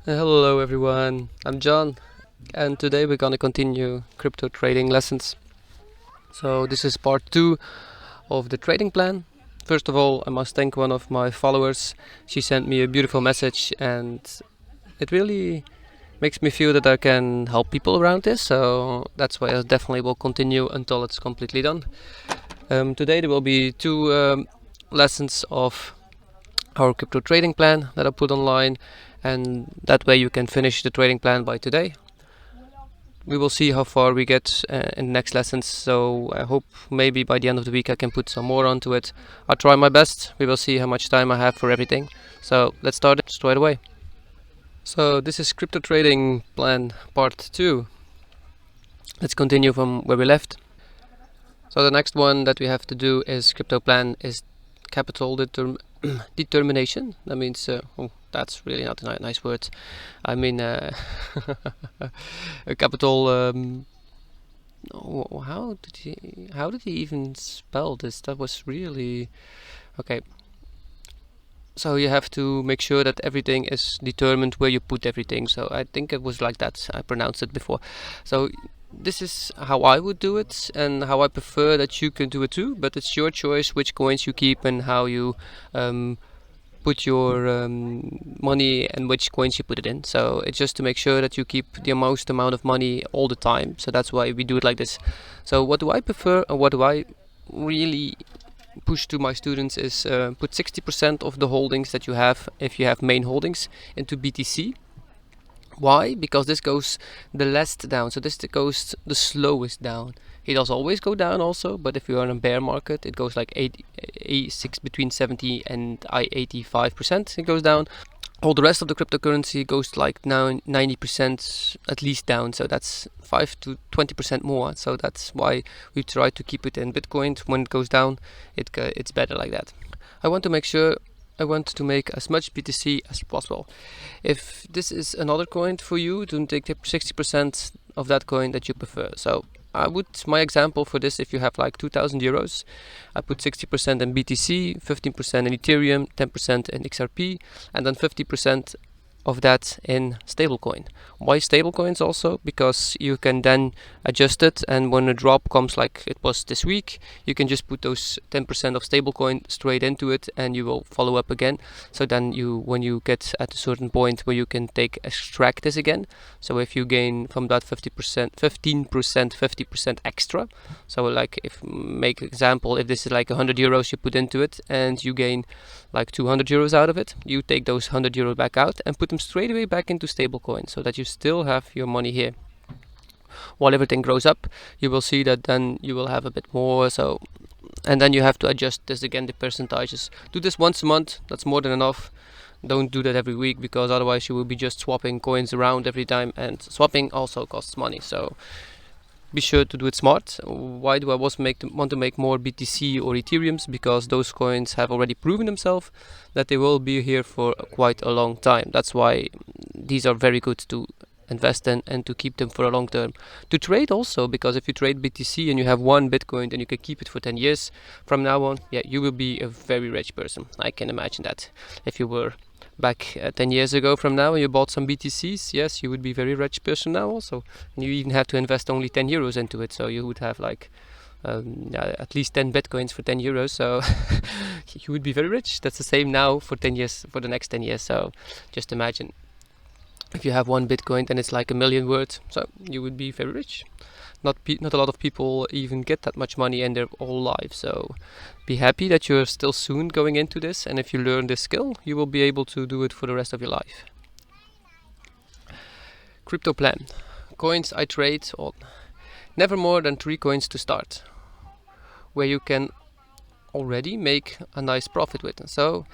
Hello everyone, I'm John, and today we're gonna continue crypto trading lessons. So this is part 2 of the trading plan. First of all, I must thank one of my followers. She sent me a beautiful message and it really makes me feel that I can help people around this, so that's why I definitely will continue until it's completely done. Today there will be 2 lessons of our crypto trading plan that I put online, and that way you can finish the trading plan by today. We will see how far we get in the next lessons, so I hope maybe by the end of the week I can put some more onto it. I'll try my best. We will see how much time I have for everything. So let's start it straight away. So this is crypto trading plan part 2. Let's continue from where we left. So the next one that we have to do is crypto plan is capital determination. That means that's really not a nice word. I mean a capital. How did he even spell this? That was really okay. So you have to make sure that everything is determined where you put everything. So I think it was like that. I pronounced it before. So this is how I would do it and how I prefer that you can do it too. But it's your choice which coins you keep and how you put your money and which coins you put it in. So it's just to make sure that you keep the most amount of money all the time. So that's why we do it like this. So what do I prefer and what do I really push to my students is put 60% of the holdings that you have, if you have main holdings, into BTC. Why? Because this goes the last down, so this goes the slowest down. It does always go down also, but if you're in a bear market, it goes like 86 between 70 and 85%. It goes down. All the rest of the cryptocurrency goes like now 90% at least down, so that's 5 to 20% more. So that's why we try to keep it in Bitcoin. When it goes down, it's better like that. I want to make as much BTC as possible. If this is another coin for you, then take 60% of that coin that you prefer. So my example for this, if you have like 2,000 euros, I put 60% in BTC, 15% in Ethereum, 10% in XRP, and then 50% of that in stablecoin. Why stablecoins also? Because you can then adjust it, and when a drop comes like it was this week, you can just put those 10% of stablecoin straight into it and you will follow up again. So then when you get at a certain point where you can extract this again, so if you gain from that 15%, 50% extra, so like if make example, if this is like 100 euros you put into it and you gain like 200 euros out of it, you take those 100 euros back out and put them straight away back into stablecoin, so that you still have your money here. While everything grows up, you will see that then you will have a bit more. So, and then you have to adjust this again, the percentages. Do this once a month, that's more than enough. Don't do that every week, because otherwise you will be just swapping coins around every time, and swapping also costs money. So be sure to do it smart. Why do I want to make more BTC or Ethereums? Because those coins have already proven themselves that they will be here for quite a long time. That's why these are very good to invest in and to keep them for a long term. To trade also, because if you trade BTC and you have one Bitcoin and you can keep it for 10 years, from now on, yeah, you will be a very rich person. I can imagine that. If you were back 10 years ago from now and you bought some BTCs, yes, you would be a very rich person now also. And you even have to invest only 10 euros into it, so you would have like at least 10 Bitcoins for 10 euros, so you would be very rich. That's the same now for 10 years, for the next 10 years. So just imagine if you have one Bitcoin, then it's like 1,000,000 worth, so you would be very rich. Not a lot of people even get that much money in their whole life, so be happy that you're still soon going into this, and if you learn this skill, you will be able to do it for the rest of your life. Crypto plan. Coins I trade on. Never more than 3 coins to start, where you can already make a nice profit with. So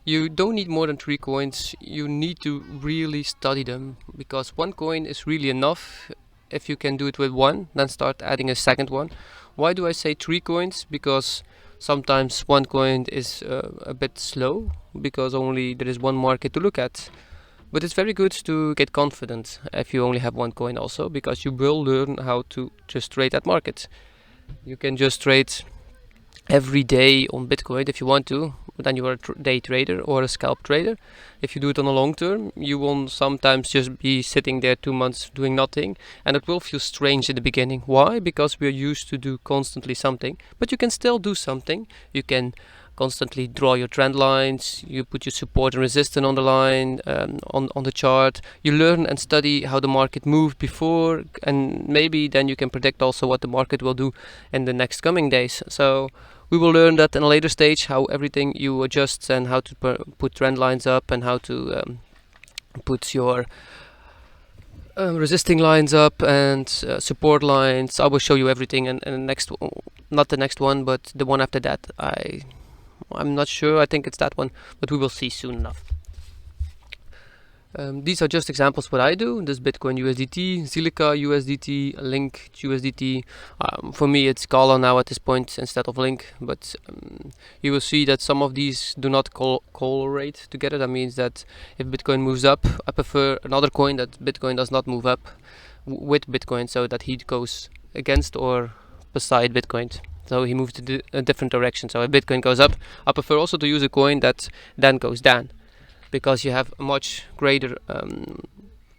you don't need more than 3 coins. You need to really study them, because 1 coin is really enough. If you can do it with 1, then start adding a second one. Why do I say 3 coins? Because sometimes 1 coin is a bit slow, because only there is 1 market to look at. But it's very good to get confident if you only have 1 coin also, because you will learn how to just trade that market. You can just trade every day on Bitcoin if you want to, then you are a day trader or a scalp trader. If you do it on a long term, you will sometimes just be sitting there 2 months doing nothing, and it will feel strange in the beginning. Why? Because we are used to do constantly something, but you can still do something. You can constantly draw your trend lines, you put your support and resistance on the line, on the chart. You learn and study how the market moved before, and maybe then you can predict also what the market will do in the next coming days. So we will learn that in a later stage, how everything you adjust and how to put trend lines up and how to put your resisting lines up and support lines. I will show you everything, and the next, not the next one, but the one after that. I'm not sure, I think it's that one, but we will see soon enough. These are just examples what I do. This Bitcoin USDT, Silica USDT, Link USDT. For me it's Gala now at this point instead of Link, but you will see that some of these do not correlate together. That means that if Bitcoin moves up, I prefer another coin that Bitcoin does not move up with Bitcoin, so that he goes against or beside Bitcoin. So he moves to a different direction. So if Bitcoin goes up, I prefer also to use a coin that then goes down, because you have a much greater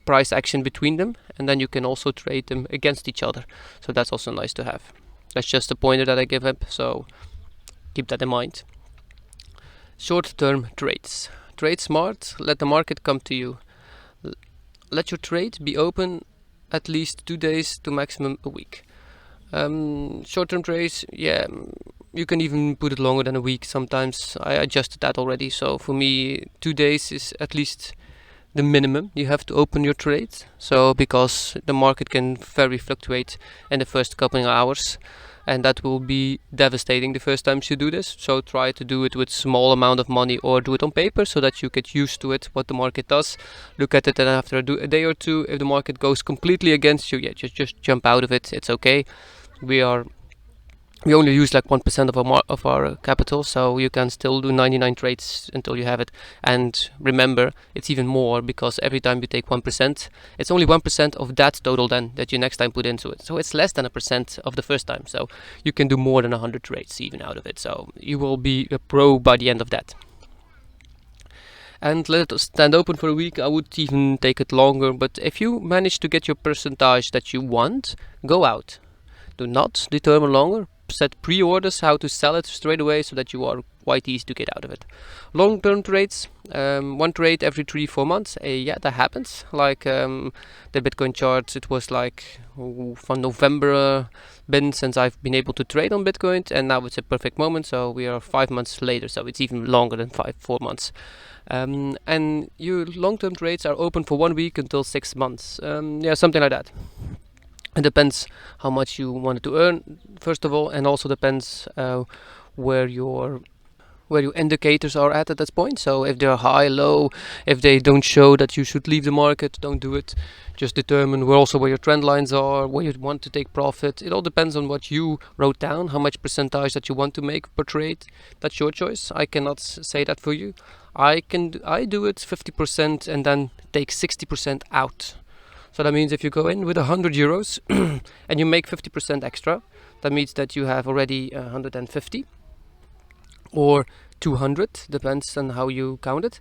price action between them, and then you can also trade them against each other. So that's also nice to have. That's just a pointer that I give up, so keep that in mind. Short-term trades. Trade smart, let the market come to you. Let your trade be open at least 2 days to maximum a week. Short-term trades, yeah, you can even put it longer than a week. Sometimes I adjusted that already. So for me, 2 days is at least the minimum you have to open your trade. So because the market can very fluctuate in the first couple of hours, and that will be devastating the first times you do this. So try to do it with small amount of money, or do it on paper so that you get used to it, what the market does. Look at it, and after a day or two, if the market goes completely against you, yeah, just jump out of it. It's okay. We only use like 1% of our capital, so you can still do 99 trades until you have it. And remember, it's even more, because every time you take 1%, it's only 1% of that total then that you next time put into it. So it's less than 1% of the first time. So you can do more than 100 trades even out of it. So you will be a pro by the end of that. And let it stand open for a week. I would even take it longer, but if you manage to get your percentage that you want, go out. Do not determine longer. Set pre-orders how to sell it straight away, so that you are quite easy to get out of it. Long-term trades, one trade every 3-4 months. Yeah, that happens. Like the Bitcoin charts, it was like from November been since I've been able to trade on Bitcoin, and now it's a perfect moment. So we are 5 months later, so it's even longer than 4 months. And your long-term trades are open for 1 week until 6 months. Yeah, something like that. It depends how much you wanted to earn, first of all, and also depends where your indicators are at this point. So if they're high, low, if they don't show that you should leave the market, don't do it. Just determine where your trend lines are, where you want to take profit. It all depends on what you wrote down, how much percentage that you want to make per trade. That's your choice. I cannot say that for you. I do it 50% and then take 60% out. So that means if you go in with 100 euros and you make 50% extra, that means that you have already 150 or 200, depends on how you count it.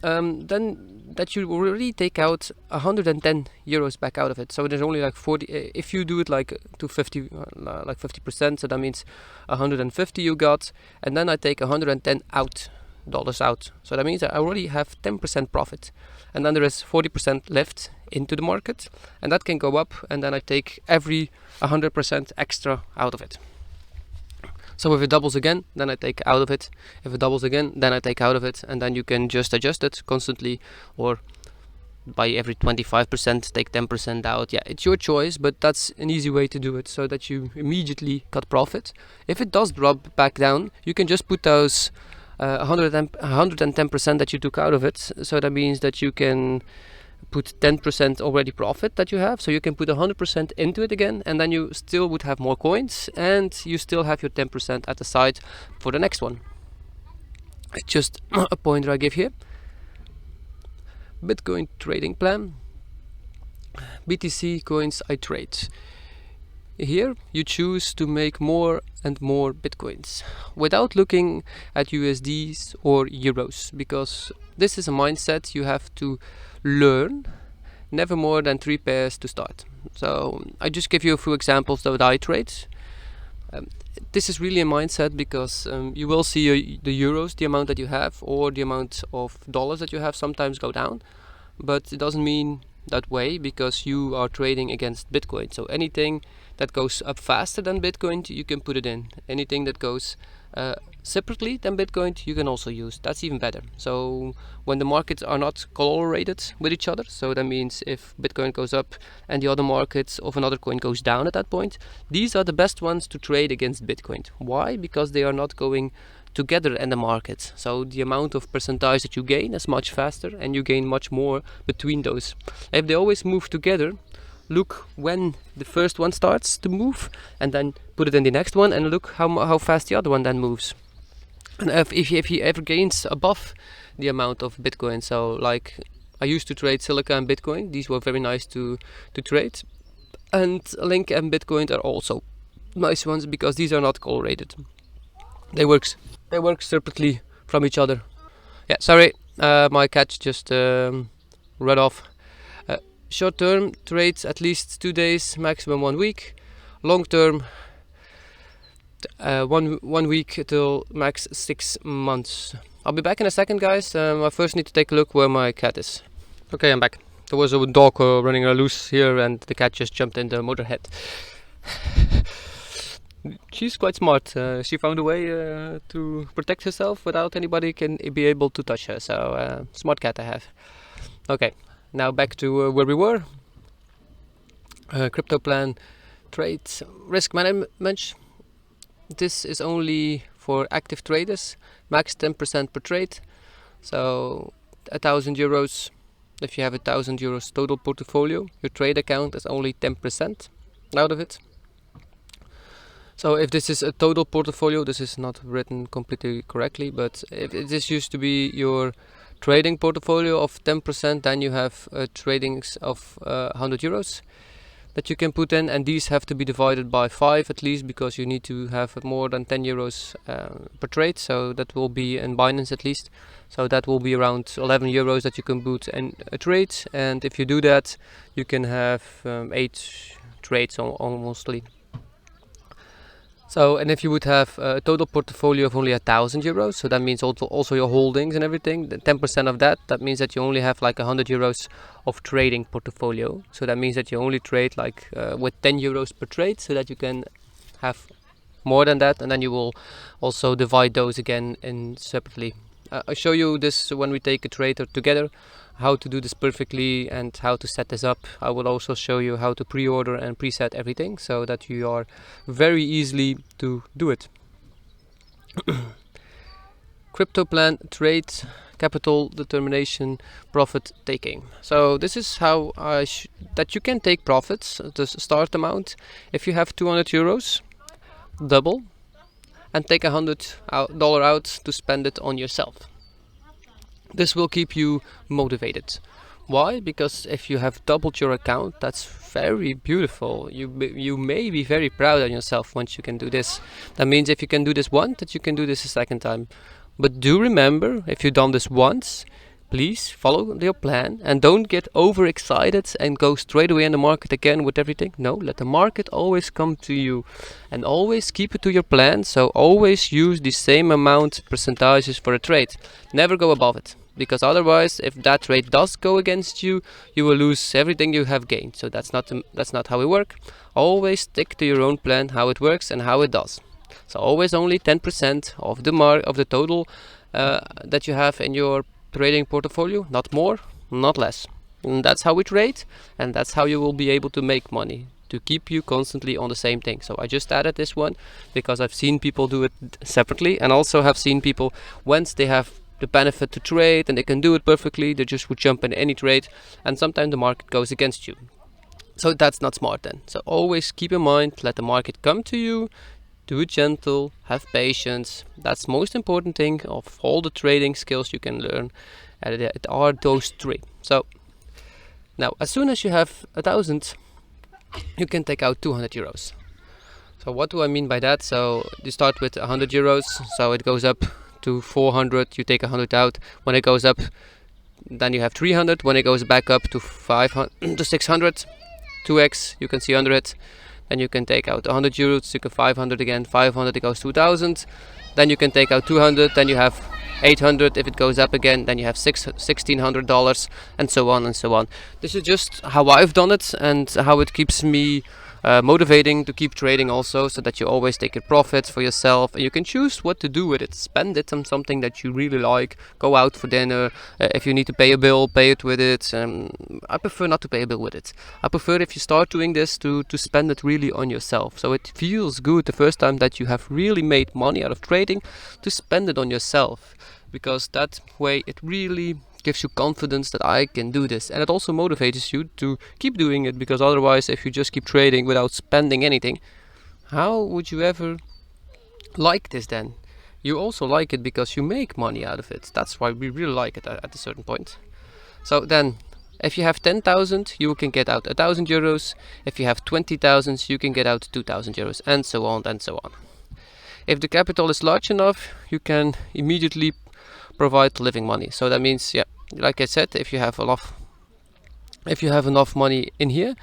Then that you already take out 110 euros back out of it. So there's only like 40. If you do it like to 50, like 50%, so that means 150 you got, and then I take 110 dollars out. So that means I already have 10% profit, and then there is 40% left into the market, and that can go up, and then I take every 100% extra out of it. So if it doubles again, then I take out of it. If it doubles again, then I take out of it, and then you can just adjust it constantly, or by every 25% take 10% out. Yeah, it's your choice, but that's an easy way to do it, so that you immediately cut profit. If it does drop back down, you can just put those 110% that you took out of it. So that means that you can put 10% already profit that you have, so you can put 100% into it again, and then you still would have more coins, and you still have your 10% at the side for the next one. It's just a pointer I give here. Bitcoin trading plan. BTC coins I trade. here you choose to make more and more bitcoins without looking at USDs or euros, because this is a mindset you have to learn. Never more than 3 pairs to start. So I just give you a few examples that I trade. This is really a mindset, because you will see the euros, the amount that you have, or the amount of dollars that you have sometimes go down, but it doesn't mean that way, because you are trading against Bitcoin. So anything that goes up faster than Bitcoin, you can put it in. Anything that goes separately than Bitcoin, you can also use. That's even better. So when the markets are not correlated with each other, so that means if Bitcoin goes up and the other markets of another coin goes down at that point, these are the best ones to trade against Bitcoin. Why? Because they are not going together in the market. So the amount of percentage that you gain is much faster, and you gain much more between those. If they always move together, look when the first one starts to move, and then put it in the next one, and look how fast the other one then moves. And if he ever gains above the amount of Bitcoin, so like I used to trade Silica and Bitcoin, these were very nice to trade, and Link and Bitcoin are also nice ones, because these are not correlated. They work separately from each other. Yeah, sorry, my cat just ran off. Short term trades at least 2 days, maximum 1 week. Long term 1 week till max 6 months. I'll be back in a second, guys. I first need to take a look where my cat is. Okay, I'm back. There was a dog running loose here, and the cat just jumped in the motorhead. She's quite smart. She found a way to protect herself without anybody can be able to touch her. So smart cat I have. Okay, now back to where we were. Crypto plan, trades, risk management. This is only for active traders, max 10% per trade. So 1,000 euros. If you have 1,000 euros total portfolio, your trade account is only 10% out of it. So if this is a total portfolio, this is not written completely correctly, but if this used to be your trading portfolio of 10%, then you have tradings of 100 euros that you can put in, and these have to be divided by 5 at least, because you need to have more than 10 euros per trade. So that will be in Binance at least. So that will be around 11 euros that you can put in a trade, and if you do that, you can have 8 trades almostly. So, and if you would have a total portfolio of only 1,000 euros, so that means also your holdings and everything, 10% of that means that you only have like 100 euros of trading portfolio. So that means that you only trade like with 10 euros per trade, so that you can have more than that, and then you will also divide those again in separately. I'll show you this when we take a trade together, how to do this perfectly and how to set this up. I will also show you how to pre-order and preset everything, so that you are very easily to do it. Crypto plan, trade, capital determination, profit taking. So this is how that you can take profits. The start amount, if you have 200 euros, double and take $100 out to spend it on yourself. This will keep you motivated. Why? Because if you have doubled your account, that's very beautiful. You may be very proud of yourself once you can do this. That means if you can do this once, that you can do this a second time. But do remember, if you've done this once, please follow your plan and don't get overexcited and go straight away in the market again with everything. No, let the market always come to you, and always keep it to your plan. So always use the same amount percentages for a trade. Never go above it, because otherwise, if that trade does go against you, you will lose everything you have gained. So that's not how it works. Always stick to your own plan, how it works and how it does. So always only 10% of the total that you have in your trading portfolio, not more, not less. And that's how we trade, and that's how you will be able to make money, to keep you constantly on the same thing. So I just added this one because I've seen people do it separately, and also have seen people, once they have the benefit to trade and they can do it perfectly, they just would jump in any trade, and sometimes the market goes against you. So that's not smart then. So always keep in mind, let the market come to you, do it gentle, have patience. That's the most important thing of all the trading skills you can learn. It are those 3. So now, as soon as you have 1,000, you can take out 200 euros. So what do I mean by that? So you start with 100 euros, so it goes up to 400, you take 100 out. When it goes up, then you have 300. When it goes back up to 500 to 600, 2x, you can see under it. Then you can take out 100 euros, you can 500 again, 500, it goes to 1000. Then you can take out 200, then you have 800. If it goes up again, then you have $1,600, and so on and so on. This is just how I've done it and how it keeps me motivating to keep trading also, so that you always take your profits for yourself and you can choose what to do with it. Spend it on something that you really like. Go out for dinner. If you need to pay a bill, pay it with it. I prefer not to pay a bill with it. I prefer, if you start doing this, to spend it really on yourself. So it feels good the first time that you have really made money out of trading, to spend it on yourself, because that way it really gives you confidence that I can do this, and it also motivates you to keep doing it, because otherwise, if you just keep trading without spending anything, how would you ever like this then? You also like it because you make money out of it. That's why we really like it at a certain point. So then, if you have 10,000, you can get out 1,000 euros. If you have 20,000, you can get out 2,000 euros, and so on and so on. If the capital is large enough, you can immediately provide living money. So that means, yeah, like I said, if you have enough money in here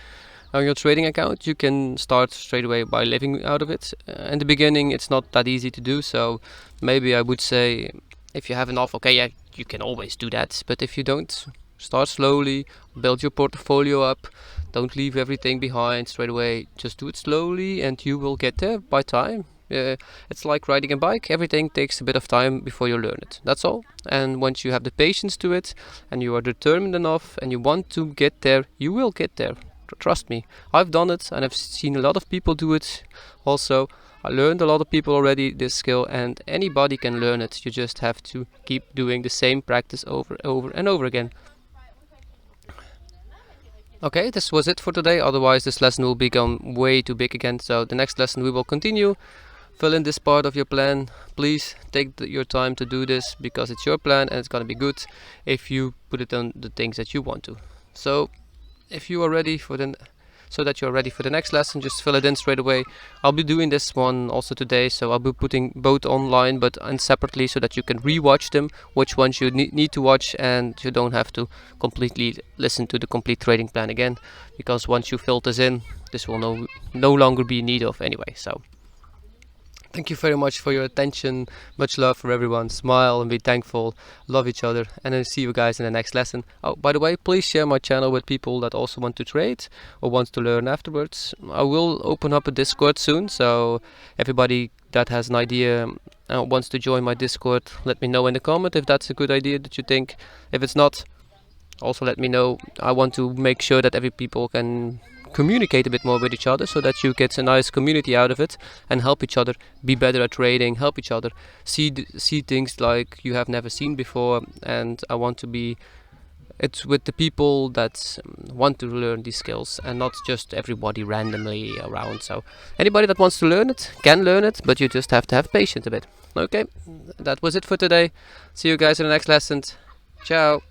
on your trading account, you can start straight away by living out of it. In the beginning, it's not that easy to do. So maybe I would say, if you have enough, okay, yeah, you can always do that. But if you don't, start slowly, build your portfolio up. Don't leave everything behind straight away. Just do it slowly, and you will get there by time. It's like riding a bike. Everything takes a bit of time before you learn it. That's all. And once you have the patience to it, and you are determined enough, and you want to get there, you will get there. Trust me. I've done it, and I've seen a lot of people do it also. I learned a lot of people already this skill, and anybody can learn it. You just have to keep doing the same practice over and over again. Okay, this was it for today. Otherwise, this lesson will become way too big again. So the next lesson we will continue. Fill in this part of your plan. Please take your time to do this, because it's your plan and it's gonna be good if you put it on the things that you want to. So if you are ready for so that you're ready for the next lesson, just fill it in straight away. I'll be doing this one also today, so I'll be putting both online but separately, so that you can re-watch them, which ones you need to watch, and you don't have to completely listen to the complete trading plan again, because once you fill this in, this will no longer be in need of anyway. So thank you very much for your attention. Much love for everyone. Smile and be thankful. Love each other. And I'll see you guys in the next lesson. Oh, by the way, please share my channel with people that also want to trade or want to learn afterwards. I will open up a Discord soon. So everybody that has an idea wants to join my Discord, let me know in the comment if that's a good idea that you think. If it's not, also let me know. I want to make sure that every people can communicate a bit more with each other, so that you get a nice community out of it and help each other be better at trading, help each other see things like you have never seen before. And I want to be with the people that want to learn these skills, and not just everybody randomly around. So anybody that wants to learn it can learn it, but you just have to have patience a bit. Okay, that was it for today. See you guys in the next lesson. Ciao.